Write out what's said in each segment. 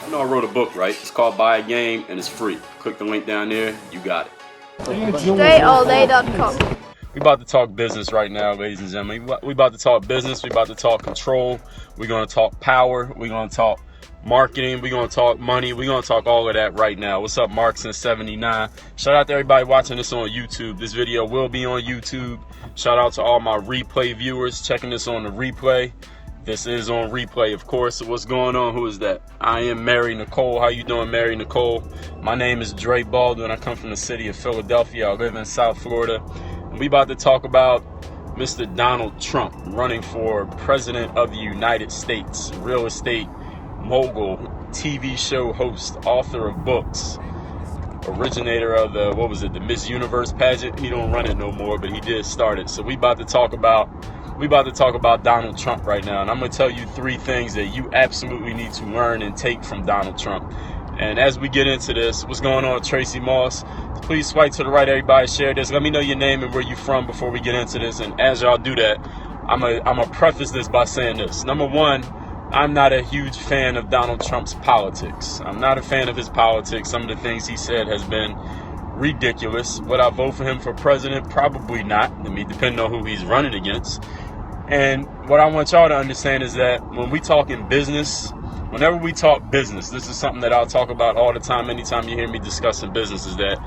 I know I wrote a book, right? It's called Buy a Game and it's free. Click the link down there, you got it. DreAllDay.com. We about to talk business right now, ladies and gentlemen. We about to talk business. We about to talk control. We're going to talk power. We're going to talk marketing. We're going to talk money. We're going to talk all of that right now. What's up, Markson79? Shout out to everybody watching this on YouTube. This video will be on YouTube. Shout out to all my replay viewers checking this on the replay. This is on replay, of course. So what's going on? Who is that? I am Mary Nicole. How you doing, Mary Nicole? My name is Dre Baldwin. I come from the city of Philadelphia. I live in South Florida. We about to talk about Mr. Donald Trump running for president of the United States. Real estate mogul, TV show host, author of books, originator of the Miss Universe pageant. He don't run it no more, but he did start it. So we about to talk about Donald Trump right now, and I'm going to tell you 3 things that you absolutely need to learn and take from Donald Trump. And as we get into this, what's going on, Tracy Moss? Please swipe to the right, everybody. Share this. Let me know your name and where you're from before we get into this. And as y'all do that, I'm gonna preface this by saying this. Number one, I'm not a huge fan of Donald Trump's politics. I'm not a fan of his politics. Some of the things he said has been ridiculous. Would I vote for him for president? Probably not. I mean, depending on who he's running against. And what I want y'all to understand is that when we talk in business, whenever we talk business, this is something that I'll talk about all the time. Anytime you hear me discussing business, is that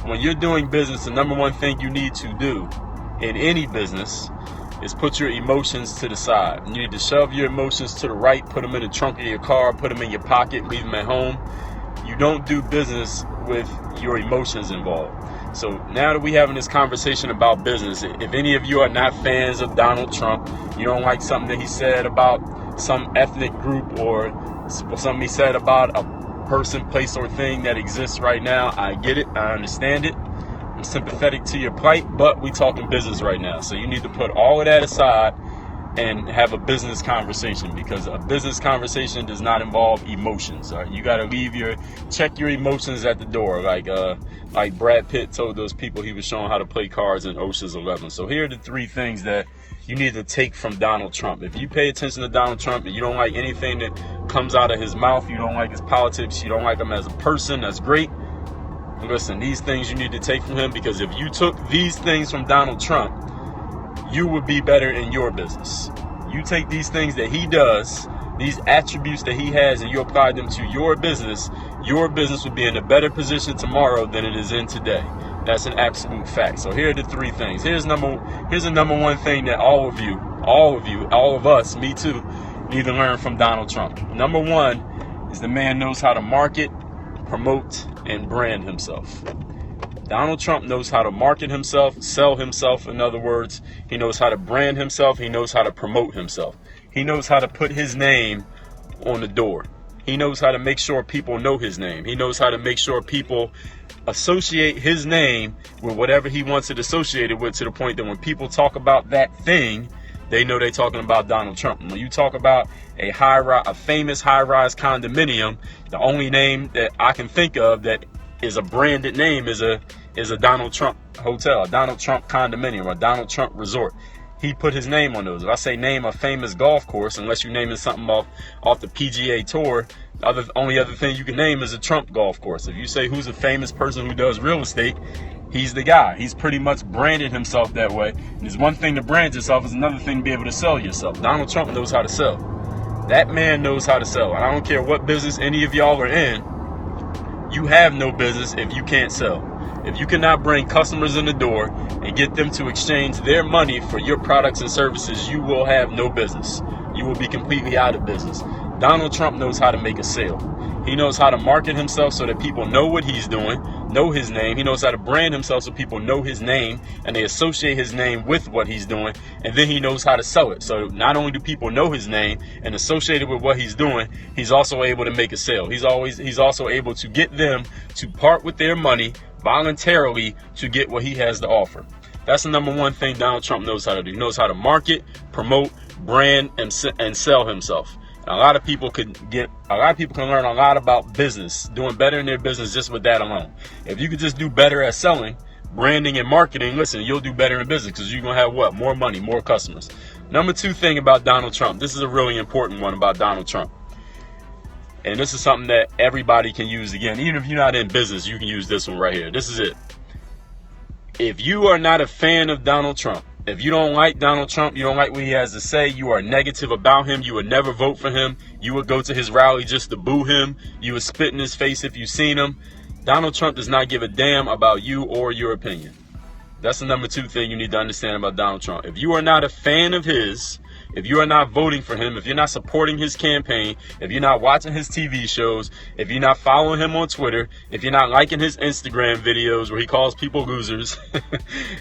when you're doing business, the number one thing you need to do in any business is put your emotions to the side. You need to shove your emotions to the right, put them in the trunk of your car, put them in your pocket, leave them at home. You don't do business with your emotions involved. So now that we're having this conversation about business, if any of you are not fans of Donald Trump, you don't like something that he said about some ethnic group or something he said about a person, place, or thing that exists right now, I get it. I understand it. I'm sympathetic to your plight, but we talking business right now. So you need to put all of that aside and have a business conversation, because a business conversation does not involve emotions. All right? You got to check your emotions at the door. Like Brad Pitt told those people he was showing how to play cards in Ocean's 11. So here are the 3 things that you need to take from Donald Trump. If you pay attention to Donald Trump and you don't like anything that comes out of his mouth, you don't like his politics, you don't like him as a person, that's great. Listen, these things you need to take from him, because if you took these things from Donald Trump, you would be better in your business. You take these things that he does, these attributes that he has, and you apply them to your business would be in a better position tomorrow than it is in today. That's an absolute fact. So here are the 3 things. Here's the number one thing that all of us, me too, need to learn from Donald Trump. Number 1 is the man knows how to market, promote, and brand himself. Donald Trump knows how to market himself, sell himself. In other words, he knows how to brand himself. He knows how to promote himself. He knows how to put his name on the door. He knows how to make sure people know his name. He knows how to make sure people associate his name with whatever he wants it associated with, to the point that when people talk about that thing, they know they're talking about Donald Trump. When you talk about a famous high-rise condominium, the only name that I can think of that is a branded name is a Donald Trump hotel, a Donald Trump condominium, a Donald Trump resort. He put his name on those. If I say name a famous golf course, unless you're naming something off the PGA Tour, only other thing you can name is a Trump golf course. If you say who's a famous person who does real estate, he's the guy. He's pretty much branded himself that way. And it's one thing to brand yourself, it's another thing to be able to sell yourself. Donald Trump knows how to sell. That man knows how to sell. And I don't care what business any of y'all are in, you have no business if you can't sell. If you cannot bring customers in the door and get them to exchange their money for your products and services, you will have no business. You will be completely out of business. Donald Trump knows how to make a sale. He knows how to market himself so that people know what he's doing, know his name. He knows how to brand himself so people know his name and they associate his name with what he's doing. And then he knows how to sell it. So not only do people know his name and associate it with what he's doing, he's also able to make a sale. He's also able to get them to part with their money voluntarily to get what he has to offer. That's the number 1 thing Donald Trump knows how to do. He knows how to market, promote, brand, and sell himself. A lot of people can learn a lot about business, doing better in their business just with that alone. If you could just do better at selling, branding, and marketing, listen, you'll do better in business, because you're going to have what? More money, more customers. Number 2 thing about Donald Trump. This is a really important one about Donald Trump. And this is something that everybody can use. Again, even if you're not in business, you can use this one right here. This is it. If you are not a fan of Donald Trump, if you don't like Donald Trump, you don't like what he has to say, you are negative about him, you would never vote for him, you would go to his rally just to boo him, you would spit in his face if you've seen him, Donald Trump does not give a damn about you or your opinion. That's the number 2 thing you need to understand about Donald Trump. If you are not a fan of his, if you are not voting for him, if you're not supporting his campaign, if you're not watching his TV shows, if you're not following him on Twitter, if you're not liking his Instagram videos where he calls people losers,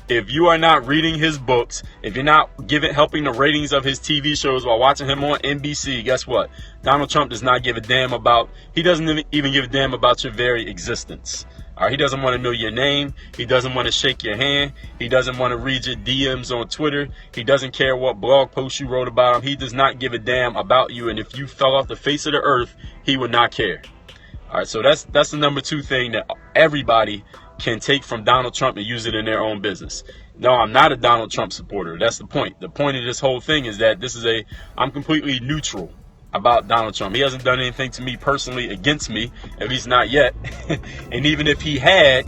if you are not reading his books, if you're not helping the ratings of his TV shows while watching him on NBC, guess what? Donald Trump does not give a damn about, he doesn't even give a damn about your very existence. All right, he doesn't want to know your name. He doesn't want to shake your hand. He doesn't want to read your DMs on Twitter. He doesn't care what blog post you wrote about him. He does not give a damn about you. And if you fell off the face of the earth, he would not care. All right, so that's the number 2 thing that everybody can take from Donald Trump and use it in their own business. No, I'm not a Donald Trump supporter. That's the point. The point of this whole thing is that I'm completely neutral about Donald Trump. He hasn't done anything to me personally against me, at least not yet. And even if he had,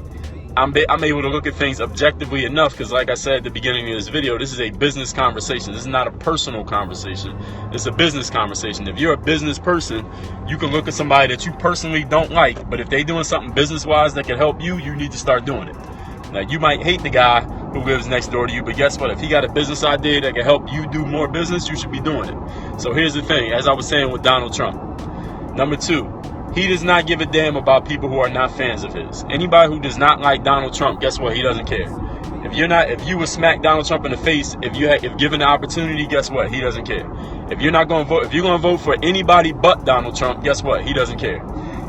I'm able to look at things objectively enough, because like I said at the beginning of this video, this is a business conversation. This is not a personal conversation. It's a business conversation. If you're a business person, you can look at somebody that you personally don't like, but if they're doing something business-wise that can help you, you need to start doing it. Now, you might hate the guy who lives next door to you, but guess what? If he got a business idea that can help you do more business, you should be doing it. So here's the thing, as I was saying with Donald Trump. Number 2, he does not give a damn about people who are not fans of his. Anybody who does not like Donald Trump, guess what? He doesn't care. If you would smack Donald Trump in the face, if given the opportunity, guess what? He doesn't care. If you're not going to vote, if you're going to vote for anybody but Donald Trump, guess what? He doesn't care.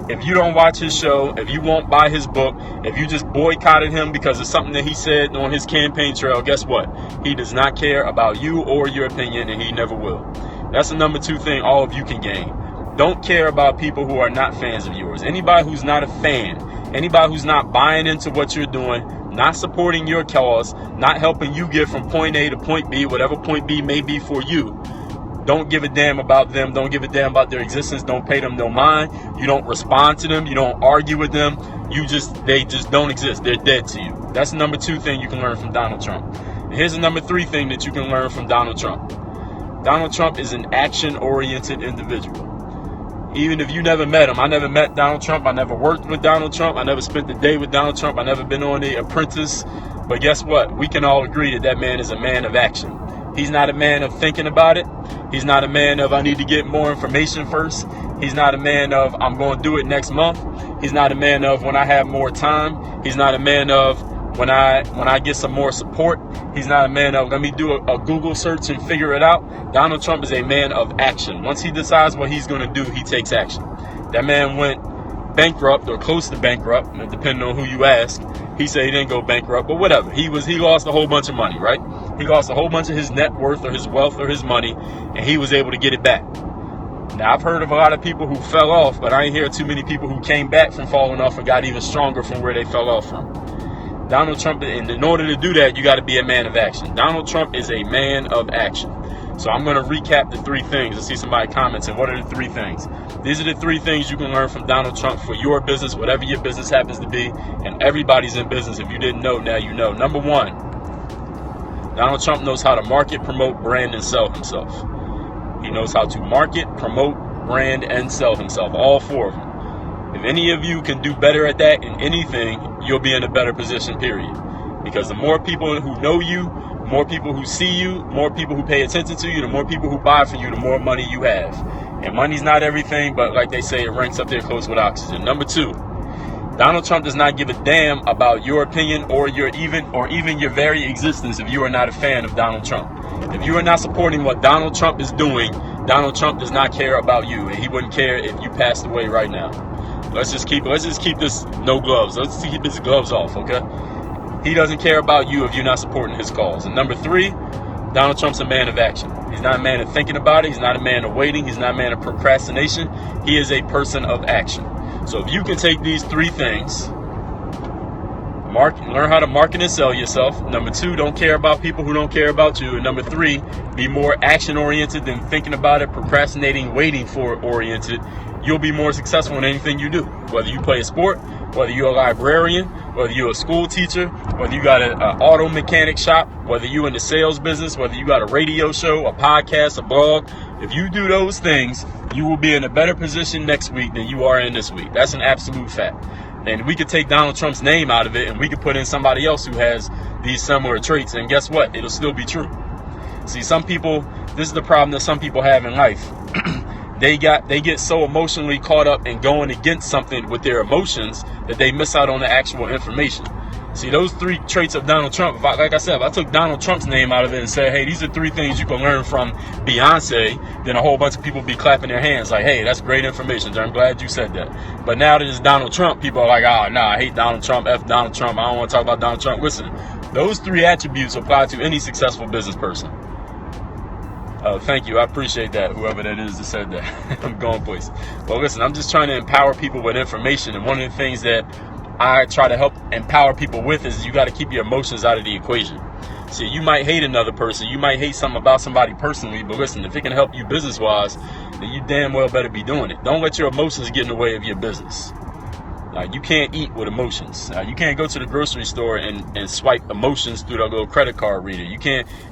If you don't watch his show, if you won't buy his book, if you just boycotted him because of something that he said on his campaign trail, guess what? He does not care about you or your opinion, and he never will. That's the number 2 thing all of you can gain. Don't care about people who are not fans of yours. Anybody who's not a fan, anybody who's not buying into what you're doing, not supporting your cause, not helping you get from point A to point B, whatever point B may be for you, don't give a damn about them. Don't give a damn about their existence. Don't pay them no mind. You don't respond to them. You don't argue with them. They just don't exist. They're dead to you. That's the number 2 thing you can learn from Donald Trump. And here's the number 3 thing that you can learn from Donald Trump. Donald Trump is an action-oriented individual. Even if you never met him, I never met Donald Trump. I never worked with Donald Trump. I never spent the day with Donald Trump. I never been on The Apprentice. But guess what? We can all agree that man is a man of action. He's not a man of thinking about it. He's not a man of I need to get more information first. He's not a man of I'm going to do it next month. He's not a man of when I have more time. He's not a man of when I get some more support. He's not a man of let me do a Google search and figure it out. Donald Trump is a man of action. Once he decides what he's going to do, he takes action. That man went bankrupt or close to bankrupt, depending on who you ask. He said he didn't go bankrupt, but whatever. He lost a whole bunch of money, right? He lost a whole bunch of his net worth or his wealth or his money, and he was able to get it back. Now, I've heard of a lot of people who fell off, but I ain't hear too many people who came back from falling off and got even stronger from where they fell off from. Donald Trump, and in order to do that, you got to be a man of action. Donald Trump is a man of action. So I'm going to recap the 3 things. I see somebody commenting, what are the 3 things? These are the 3 things you can learn from Donald Trump for your business, whatever your business happens to be. And everybody's in business. If you didn't know, now you know. Number 1, Donald Trump knows how to market, promote, brand, and sell himself. He knows how to market, promote, brand, and sell himself. All 4 of them. If any of you can do better at that in anything, you'll be in a better position, period. Because the more people who know you, more people who see you, more people who pay attention to you, the more people who buy from you, the more money you have. And money's not everything, but like they say, it ranks up there close with oxygen. Number 2, Donald Trump does not give a damn about your opinion or even your very existence if you are not a fan of Donald Trump. If you are not supporting what Donald Trump is doing, Donald Trump does not care about you, and he wouldn't care if you passed away right now. Let's just keep this no gloves. Let's keep his gloves off, okay? He doesn't care about you if you're not supporting his cause. And number 3, Donald Trump's a man of action. He's not a man of thinking about it. He's not a man of waiting. He's not a man of procrastination. He is a person of action. So if you can take these 3 things Learn how to market and sell yourself. Number 2, don't care about people who don't care about you. And number 3, be more action-oriented than thinking about it, procrastinating, waiting for it oriented. You'll be more successful in anything you do. Whether you play a sport, whether you're a librarian, whether you're a school teacher, whether you got an auto mechanic shop, whether you're in the sales business, whether you got a radio show, a podcast, a blog. If you do those things, you will be in a better position next week than you are in this week. That's an absolute fact. And we could take Donald Trump's name out of it and we could put in somebody else who has these similar traits. And guess what? It'll still be true. See, some people, this is the problem that some people have in life. They get so emotionally caught up in going against something with their emotions that they miss out on the actual information. See, those 3 traits of Donald Trump, like I said, if I took Donald Trump's name out of it and said, hey, these are 3 things you can learn from Beyonce, then a whole bunch of people be clapping their hands like, hey, that's great information. I'm glad you said that. But now that it's Donald Trump, people are like, I hate Donald Trump, F Donald Trump, I don't want to talk about Donald Trump. Listen, those 3 attributes apply to any successful business person. Thank you. I appreciate that, whoever that is that said that. I'm going places. Well, listen, I'm just trying to empower people with information. And one of the things that I try to help empower people with is you got to keep your emotions out of the equation. See, you might hate another person. You might hate something about somebody personally. But listen, if it can help you business-wise, then you damn well better be doing it. Don't let your emotions get in the way of your business. You can't eat with emotions. You can't go to the grocery store and swipe emotions through the little credit card reader.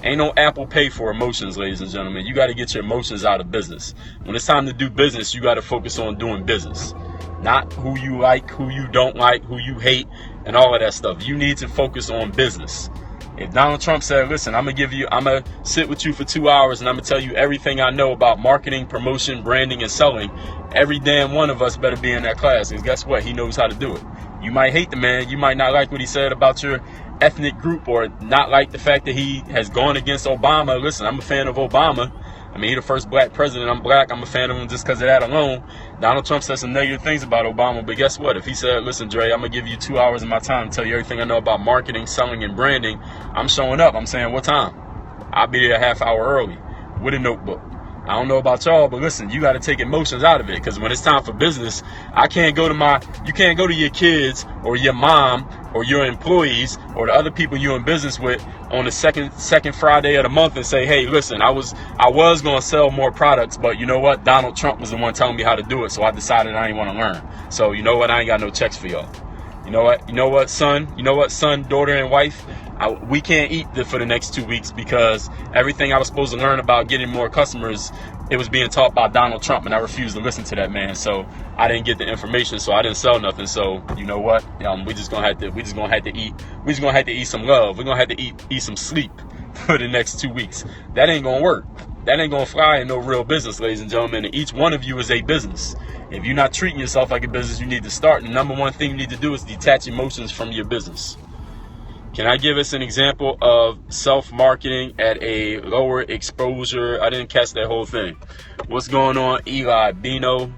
Ain't no Apple Pay for emotions, ladies and gentlemen. You got to get your emotions out of business. When it's time to do business, you got to focus on doing business. Not who you like, who you don't like, who you hate, and all of that stuff. You need to focus on business. If Donald Trump said, listen, I'm going to sit with you for 2 hours and I'm going to tell you everything I know about marketing, promotion, branding, and selling, every damn one of us better be in that class. Because guess what? He knows how to do it. You might hate the man. You might not like what he said about your ethnic group or not like the fact that he has gone against Obama. Listen, I'm a fan of Obama. I mean, he's the first black president. I'm black. I'm a fan of him just because of that alone. Donald Trump said some negative things about Obama, but guess what? If he said, listen, Dre, I'm going to give you 2 hours of my time to tell you everything I know about marketing, selling, and branding, I'm showing up. I'm saying, what time? I'll be there a half hour early with a notebook. I don't know about y'all, but listen, you got to take emotions out of it, because when it's time for business, you can't go to your kids or your mom or your employees or the other people you're in business with on the second Friday of the month and say, hey, listen, I was going to sell more products, but you know what? Donald Trump was the one telling me how to do it, so I decided I didn't want to learn. So you know what? I ain't got no checks for y'all. You know what, son, daughter, and wife? We can't eat for the next 2 weeks because everything I was supposed to learn about getting more customers, it was being taught by Donald Trump, and I refused to listen to that man. So I didn't get the information, so I didn't sell nothing. So you know what? We just gonna have to eat some love. We're gonna have to eat some sleep for the next 2 weeks. That ain't gonna work. That ain't gonna fly in no real business, ladies and gentlemen. And each one of you is a business. If you're not treating yourself like a business, you need to start. And the number one thing you need to do is detach emotions from your business. Can I give us an example of self-marketing at a lower exposure? I didn't catch that whole thing. What's going on, Eli? Bino,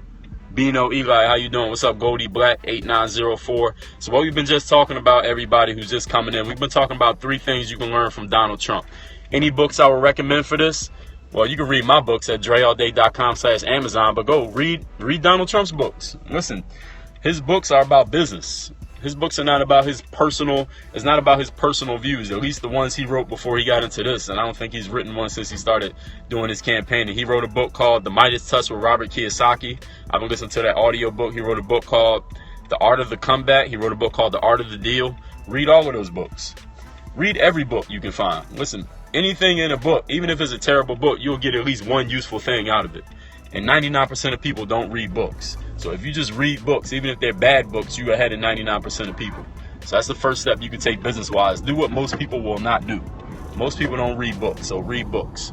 Eli, how you doing? What's up, Goldie Black 8904? So what we've been just talking about, everybody who's just coming in, we've been talking about 3 things you can learn from Donald Trump. Any books I would recommend for this? Well, you can read my books at dreallday.com/Amazon, but go read Donald Trump's books. Listen, his books are about business. His books are not about his personal, it's not about his personal views, at least the ones he wrote before he got into this. And I don't think he's written one since he started doing his campaigning. He wrote a book called The Midas Touch with Robert Kiyosaki. I've been listening to that audio book. He wrote a book called The Art of the Comeback. He wrote a book called The Art of the Deal. Read all of those books. Read every book you can find. Listen, anything in a book, even if it's a terrible book, you'll get at least one useful thing out of it. And 99% of people don't read books. So if you just read books, even if they're bad books, you're ahead of 99% of people. So that's the first step you can take business-wise. Do what most people will not do. Most people don't read books, so read books.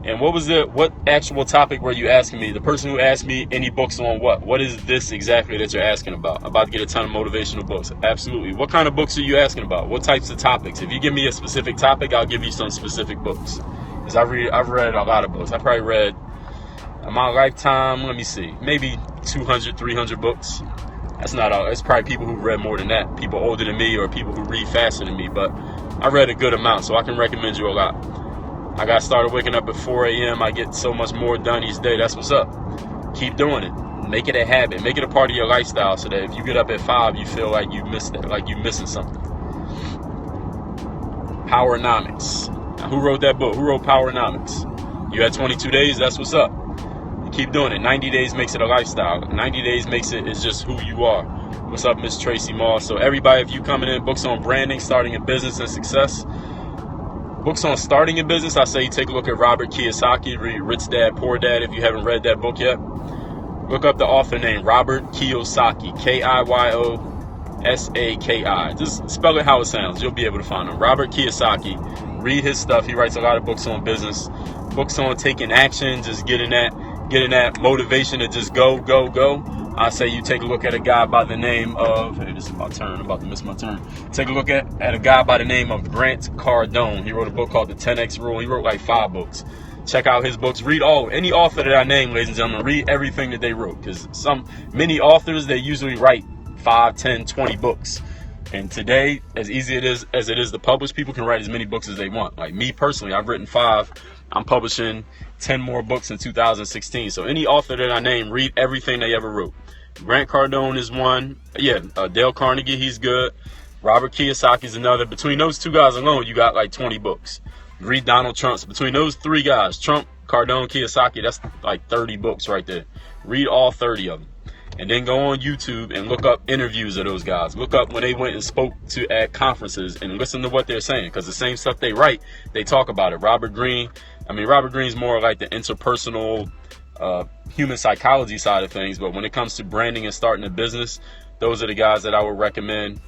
And what actual topic were you asking me? The person who asked me any books on what? What is this exactly that you're asking about? I'm about to get a ton of motivational books. Absolutely. What kind of books are you asking about? What types of topics? If you give me a specific topic, I'll give you some specific books. Because I've read a lot of books. I probably read, in my lifetime, let me see, maybe 200, 300 books. That's not all. It's probably people who read more than that. People older than me or people who read faster than me. But I read a good amount, so I can recommend you a lot. I got started waking up at 4 a.m. I get so much more done each day. That's what's up. Keep doing it. Make it a habit. Make it a part of your lifestyle so that if you get up at 5, you feel like you missed that, like you're missing something. Powernomics. Now, who wrote that book? Who wrote Powernomics? You had 22 days. That's what's up. You keep doing it. 90 days makes it a lifestyle. 90 days makes it is just who you are. What's up, Miss Tracy Moss? So everybody, if you coming in, books on branding, starting a business, and success. Books on starting a business, I say you take a look at Robert Kiyosaki, read Rich Dad, Poor Dad if you haven't read that book yet. Look up the author name, Robert Kiyosaki, Kiyosaki. Just spell it how it sounds. You'll be able to find him. Robert Kiyosaki. Read his stuff. He writes a lot of books on business, books on taking action, just getting that motivation to just go. I say you take a look at a guy by the name of, hey, this is my turn, I'm about to miss my turn. Take a look at a guy by the name of Grant Cardone. He wrote a book called The 10X Rule. He wrote like 5 books. Check out his books. Read any author that I name, ladies and gentlemen, read everything that they wrote. Because many authors, they usually write 5, 10, 20 books. And today, as easy as it is to publish, people can write as many books as they want. Like me personally, I've written 5. I'm publishing 10 more books in 2016. So any author that I name, read everything they ever wrote. Grant Cardone is one. Yeah, Dale Carnegie, he's good. Robert Kiyosaki is another. Between those 2 guys alone, you got like 20 books. Read Donald Trump's. Between those 3 guys, Trump, Cardone, Kiyosaki, that's like 30 books right there. Read all 30 of them. And then go on YouTube and look up interviews of those guys. Look up when they went and spoke at conferences and listen to what they're saying. Because the same stuff they write, they talk about it. Robert Greene's more like the interpersonal human psychology side of things, but when it comes to branding and starting a business, those are the guys that I would recommend.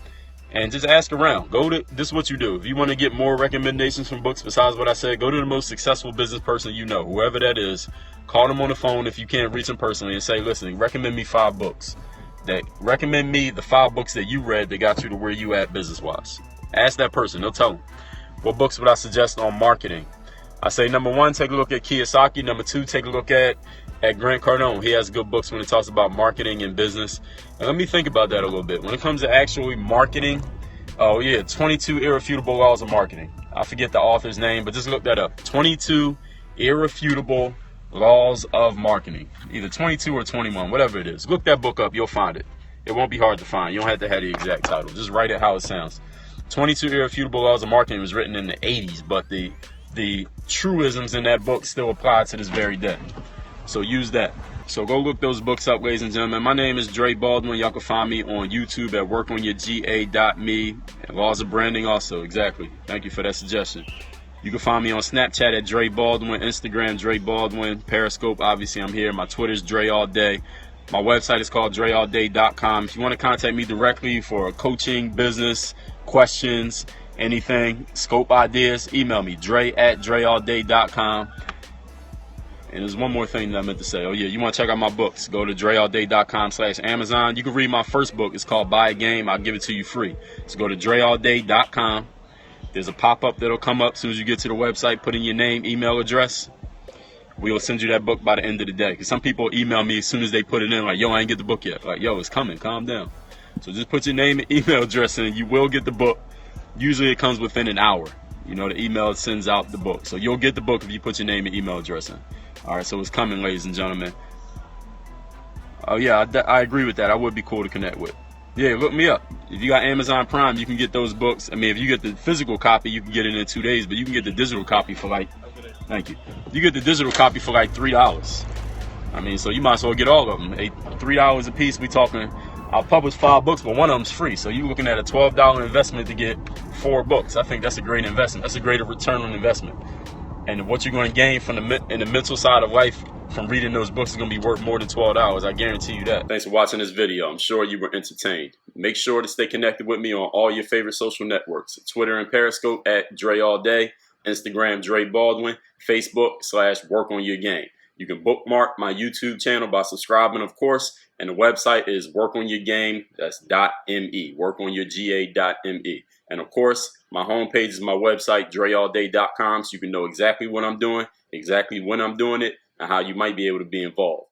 And just ask around. This is what you do. If you want to get more recommendations from books besides what I said, go to the most successful business person you know, whoever that is. Call them on the phone if you can't reach them personally and say, listen, recommend me 5 books. Recommend me the 5 books that you read that got you to where you at business-wise. Ask that person. They'll tell them. What books would I suggest on marketing? I say number 1, take a look at Kiyosaki. Number 2, take a look at Grant Cardone. He has good books when it talks about marketing and business. And let me think about that a little bit. When it comes to actually marketing, 22 Irrefutable Laws of Marketing. I forget the author's name, but just look that up. 22 Irrefutable Laws of Marketing. Either 22 or 21, whatever it is. Look that book up. You'll find it. It won't be hard to find. You don't have to have the exact title. Just write it how it sounds. 22 Irrefutable Laws of Marketing was written in the 80s, but the truisms in that book still apply to this very day. So use that. So go look those books up, ladies and gentlemen. My name is Dre Baldwin. Y'all can find me on YouTube at workonyourga.me. And Laws of Branding also. Exactly. Thank you for that suggestion. You can find me on Snapchat at Dre Baldwin, Instagram Dre Baldwin, Periscope, obviously I'm here. My Twitter's Dre All Day. My website is called dreallday.com. If you want to contact me directly for coaching, business, questions, anything, scope ideas, email me, dre@dreallday.com. And there's one more thing that I meant to say. Oh yeah, you want to check out my books, go to dreallday.com/Amazon. You can read my first book. It's called Buy a Game. I'll give it to you free. So go to dreallday.com. There's a pop-up that'll come up as soon as you get to the website. Put in your name, email address. We will send you that book by the end of the day. Because some people email me as soon as they put it in, like, yo, I ain't get the book yet. Like, yo, it's coming. Calm down. So just put your name and email address in. You will get the book. Usually it comes within an hour. You know, the email sends out the book. So you'll get the book if you put your name and email address in. All right, so it's coming, ladies and gentlemen. Oh, yeah, I agree with that. I would be cool to connect with. Yeah, look me up. If you got Amazon Prime, you can get those books. I mean, if you get the physical copy, you can get it in 2 days, but you can get the digital copy for like, thank you. You get the digital copy for like $3. I mean, so you might as well get all of them. $3 a piece. We talking, I'll publish 5 books, but one of them's free. So you're looking at a $12 investment to get 4 books. I think that's a great investment. That's a greater return on investment. And what you're going to gain from in the mental side of life from reading those books is going to be worth more than $12. I guarantee you that. Thanks for watching this video. I'm sure you were entertained. Make sure to stay connected with me on all your favorite social networks. Twitter and Periscope at Dre All Day. Instagram Dre Baldwin. Facebook /WorkOnYourGame. You can bookmark my YouTube channel by subscribing, of course. And the website is WorkOnYourGame. That's .me. WorkOnYourGA.me. And of course, my homepage is my website, dreallday.com, so you can know exactly what I'm doing, exactly when I'm doing it, and how you might be able to be involved.